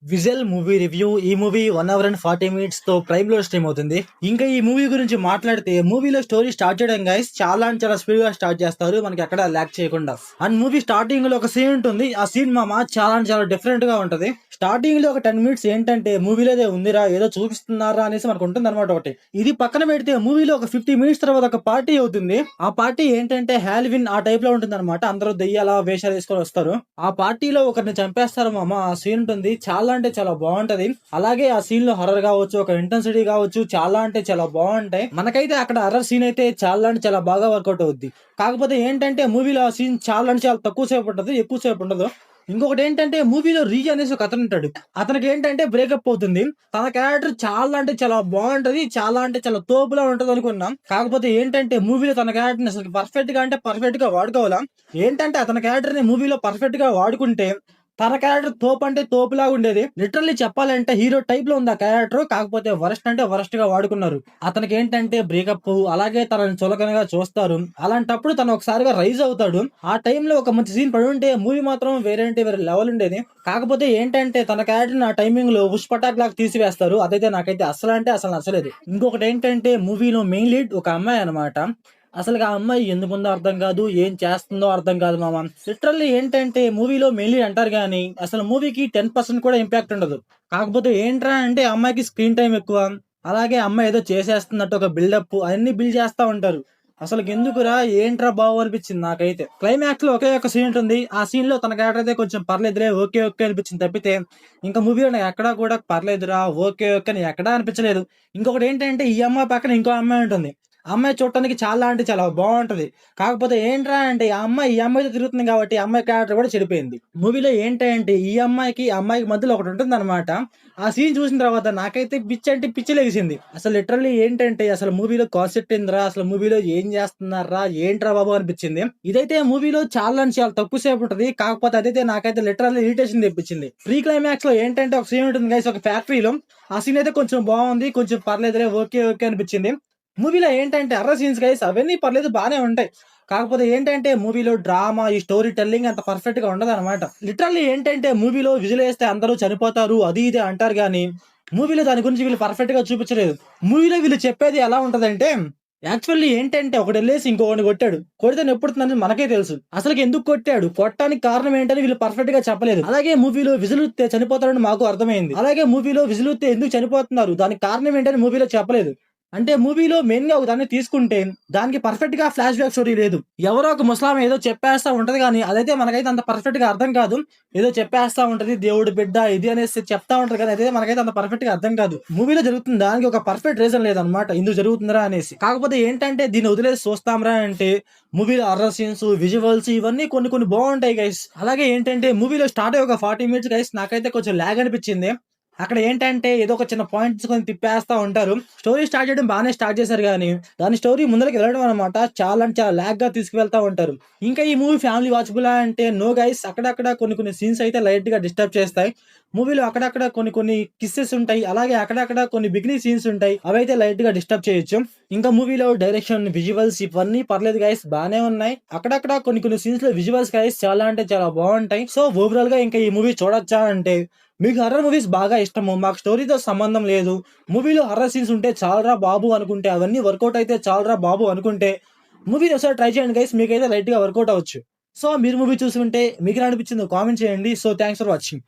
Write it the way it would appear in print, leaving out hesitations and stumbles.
Visual movie review. ఈ movie 1 hour and 40 minutes తో prime లో స్ట్రీమ్ అవుతుంది. ఇంకా ఈ మూవీ గురించి మాట్లాడితే, మూవీలో స్టోరీ స్టార్ట్ చేయడం గైస్ చాలా అంటే చాలా స్పీడ్ గా స్టార్ట్ చేస్తారు, మనకి ఎక్కడ ల్యాక్ చేయకుండా. అండ్ మూవీ స్టార్టింగ్ లో ఒక సీన్ ఉంటుంది. ఆ సీన్ చాలా అంటే చాలా డిఫరెంట్ గా ఉంటది. స్టార్టింగ్ లో ఒక 10 మినిట్స్ ఏంటంటే మూవీలో ఏదో ఉందిరా, ఏదో చూపిస్తున్నారా అనేసి మనకు ఉంటుంది అనమాట. ఒకటి ఇది పక్కన పెడితే మూవీలో ఒక 50 మినిట్స్ తర్వాత ఒక పార్టీ అవుతుంది. ఆ పార్టీ ఏంటంటే హాలోవీన్ ఆ టైప్ లో ఉంటుంది అనమాట. అందరూ దెయ్యాల వేషాలు వేసుకొని వస్తారు. ఆ పార్టీలో ఒకరిని చంపేస్తారు ఆ సీన్ ఉంటుంది. చాలా అంటే చాలా బాగుంటది. అలాగే ఆ సీన్ లో హర్రర్ కావచ్చు, ఒక ఇంటెన్సిటీ కావచ్చు, చాలా అంటే చాలా బాగుంటాయి. మనకైతే అక్కడ హర్రర్ సీన్ అయితే చాలా అంటే చాలా బాగా వర్కౌట్ అవుద్ది. కాకపోతే ఏంటంటే మూవీలో ఆ సీన్ చాలా అంటే చాలా తక్కువ సేపు ఉంటుంది, ఎక్కువ సేపు ఉండదు. ఇంకొకటి ఏంటంటే మూవీలో రీజ్ అనేసి ఒక అతను ఉంటాడు. అతనికి ఏంటంటే బ్రేకప్ అవుతుంది. తన క్యారెక్టర్ చాలా అంటే చాలా బాగుంటది, చాలా అంటే చాలా తోపులా ఉంటది అనుకున్నాం. కాకపోతే ఏంటంటే మూవీలో తన క్యారెక్టర్ అసలు పర్ఫెక్ట్ గా అంటే పర్ఫెక్ట్ గా వాడుకోవాలా. ఏంటంటే అతని క్యారెక్టర్ ని మూవీలో పర్ఫెక్ట్ గా వాడుకుంటే తన క్యారెక్టర్ తోపు అంటే తోపులాగా ఉండేది. లిటరల్లీ చెప్పాలంటే హీరో టైప్ లో ఉంది ఆ క్యారెక్టర్. కాకపోతే వరస్ట్ అంటే వరస్ట్ గా వాడుకున్నారు. అతనికి ఏంటంటే బ్రేకప్, అలాగే తనని చులకనగా చూస్తారు. అలాంటప్పుడు తను ఒకసారిగా రైజ్ అవుతాడు. ఆ టైంలో ఒక మంచి సీన్ పడి ఉంటే మూవీ మాత్రం వేరే అంటే వేరే లెవెల్ ఉండేది. కాకపోతే ఏంటంటే తన క్యారెక్టర్ ఆ టైమింగ్ లో పుష్పటాక్ లాగా తీసివేస్తారు. అదైతే నాకైతే అసలు అంటే అసలు నచ్చలేదు. ఇంకొకటి ఏంటంటే మూవీలో మెయిన్ లీడ్ ఒక అమ్మాయి అనమాట. అసలు ఆ అమ్మాయి ఎందుకుందో అర్థం కాదు, ఏం చేస్తుందో అర్థం కాదు మామ. లిటరల్లీ ఏంటంటే మూవీలో మెయిన్లీ అంటారు కానీ అసలు మూవీకి 10% కూడా ఇంపాక్ట్ ఉండదు. కాకపోతే ఏంట్రా అంటే అమ్మాయికి స్క్రీన్ టైం ఎక్కువ. అలాగే అమ్మాయి ఏదో చేసేస్తున్నట్టు ఒక బిల్డప్ అన్ని బిల్డ్ చేస్తా ఉంటారు. అసలు ఎందుకురా, ఏంట్రా బాబు అనిపించింది నాకైతే. క్లైమాక్స్ లో ఒకే ఒక సీన్ ఉంటుంది. ఆ సీన్ లో తన క్యారెక్టర్ అయితే కొంచెం పర్లేదురే, ఓకే ఓకే అనిపించింది తప్పితే ఇంకా మూవీలో నాకు ఎక్కడా కూడా పర్లేదురా, ఓకే ఓకే అని ఎక్కడా అనిపించలేదు. ఇంకొకటి ఏంటంటే ఈ అమ్మాయి పక్కన ఇంకో అమ్మాయి ఉంటుంది. ఆ అమ్మాయి చూడటానికి చాలా అంటే చాలా బాగుంటది. కాకపోతే ఏంట్రా అంటే ఆ అమ్మాయి ఈ అమ్మాయితో తిరుగుతుంది కాబట్టి ఆ అమ్మాయి క్యారెక్టర్ కూడా చెడిపోయింది. మూవీలో ఏంటంటే ఈ అమ్మాయికి ఆ అమ్మాయికి మధ్యలో ఒకటి ఉంటుంది అనమాట. ఆ సీన్ చూసిన తర్వాత నాకైతే పిచ్చి అంటే పిచ్చి లేసింది. అసలు లిటరల్లీ ఏంటంటే అసలు మూవీలో కాన్సెప్ట్ ఏందిరా, అసలు మూవీలో ఏం చేస్తున్నారా, ఏంట్రా బాబు అనిపించింది. ఇదైతే మూవీలో చాలా అంటే చాలా తక్కువ సేపు ఉంటది. కాకపోతే అదైతే నాకైతే లిటరల్లీ ఇరిటేషన్ తెప్పించింది. ప్రీ క్లైమాక్స్ లో ఏంటంటే ఒక సీన్ ఉంటుంది గైస్, ఒక ఫ్యాక్టరీలో. ఆ సీన్ అయితే కొంచెం బాగుంది, కొంచెం పర్లేదురే, ఓకే ఓకే అనిపించింది. మూవీలో ఏంటంటే హర్రర్ సీన్స్ గైస్ అవన్నీ పర్లేదు, బానే ఉంటాయి. కాకపోతే ఏంటంటే మూవీలో డ్రామా, ఈ స్టోరీ టెల్లింగ్ అంత పర్ఫెక్ట్ గా ఉండదు అనమాట. లిటరల్లీ ఏంటంటే మూవీలో విజువల్ వేస్తే అందరూ చనిపోతారు అది ఇది అంటారు కానీ మూవీలో దాని గురించి వీళ్ళు పర్ఫెక్ట్ గా చూపించలేదు. మూవీలో వీళ్ళు చెప్పేది ఎలా ఉంటదంటే యాక్చువల్లీ ఏంటంటే ఒకటి వెళ్ళేసి ఇంకొకటి కొట్టాడు, కొడితే నొప్పుడుతుందని మనకే తెలుసు. అసలు ఎందుకు కొట్టాడు, కొట్టడానికి కారణం ఏంటని వీళ్ళు పర్ఫెక్ట్ గా చెప్పలేదు. అలాగే మూవీలో విజులుత్తే చనిపోతారని మాకు అర్థమైంది. అలాగే మూవీలో విజులుత్తే ఎందుకు చనిపోతున్నారు, దానికి కారణం ఏంటని మూవీలో చెప్పలేదు. అంటే మూవీలో మెయిన్ గా దాన్ని తీసుకుంటే దానికి పర్ఫెక్ట్ గా ఫ్లాష్ బ్యాక్ స్టోరీ లేదు. ఎవరో ఒక ముసలామె ఏదో చెప్పేస్తా ఉంటది కానీ అదైతే మనకైతే అంత పర్ఫెక్ట్ గా అర్థం కాదు. ఏదో చెప్పేస్తా ఉంటది, దేవుడు బిడ్డ ఇది అనేసి చెప్తా ఉంటది కానీ అదైతే మనకైతే అంత పర్ఫెక్ట్ గా అర్థం కాదు. మూవీలో జరుగుతుంది దానికి ఒక పర్ఫెక్ట్ రీజన్ లేదనమాట ఎందుకు జరుగుతుందిరా అనేసి. కాకపోతే ఏంటంటే దీన్ని వదిలేసి చూస్తాంరా అంటే మూవీలో హర్రర్ సీన్స్, విజువల్స్ ఇవన్నీ కొన్ని కొన్ని బాగుంటాయి గైస్. అలాగే ఏంటంటే మూవీలో స్టార్ట్ అయ్యి ఒక 40 మినిట్స్ గైస్ నాకైతే కొంచెం లాగ్ అనిపించింది. అక్కడ ఏంటంటే ఏదో ఒక చిన్న పాయింట్స్ కొని తిప్పేస్తా ఉంటారు. స్టోరీ స్టార్ట్ చేయడం బాగానే స్టార్ట్ చేశారు కానీ దాని స్టోరీ ముందరికి వెళ్ళడం అనమాట చాలా అంటే చాలా లాగ్ గా తీసుకువెళ్తా ఉంటారు. ఇంకా ఈ మూవీ ఫ్యామిలీ వాచబుల్ అంటే నో గైస్. అక్కడక్కడ కొన్ని కొన్ని సీన్స్ అయితే లైట్ గా డిస్టర్బ్ చేస్తాయి. మూవీలో అక్కడక్కడ కొన్ని కొన్ని కిస్సెస్ ఉంటాయి. అలాగే అక్కడక్కడ కొన్ని బిగినీ సీన్స్ ఉంటాయి, అవైతే లైట్ గా డిస్టర్బ్ చేయొచ్చు. ఇంకా మూవీలో డైరెక్షన్, విజువల్స్ ఇవన్నీ పర్లేదు గైస్, బానే ఉన్నాయి. అక్కడక్కడ కొన్ని కొన్ని సీన్స్ లో విజువల్స్ గైస్ చాలా అంటే చాలా బాగుంటాయి. సో ఓవరాల్ గా ఇంకా ఈ మూవీ చూడొచ్చా అంటే మీకు హర్రర్ మూవీస్ బాగా ఇష్టము, మాకు స్టోరీతో సంబంధం లేదు, మూవీలో హర్రర్ సీన్స్ ఉంటే చాలరా బాబు అనుకుంటే, అవన్నీ వర్కౌట్ అయితే చాలరా బాబు అనుకుంటే మూవీని ఒకసారి ట్రై చేయండి గైస్, మీకైతే లైట్ గా వర్కౌట్ అవ్వచ్చు. సో మీరు మూవీ చూసి ఉంటే మీకు ఎలా అనిపించిందో కామెంట్ చేయండి. So thanks for watching.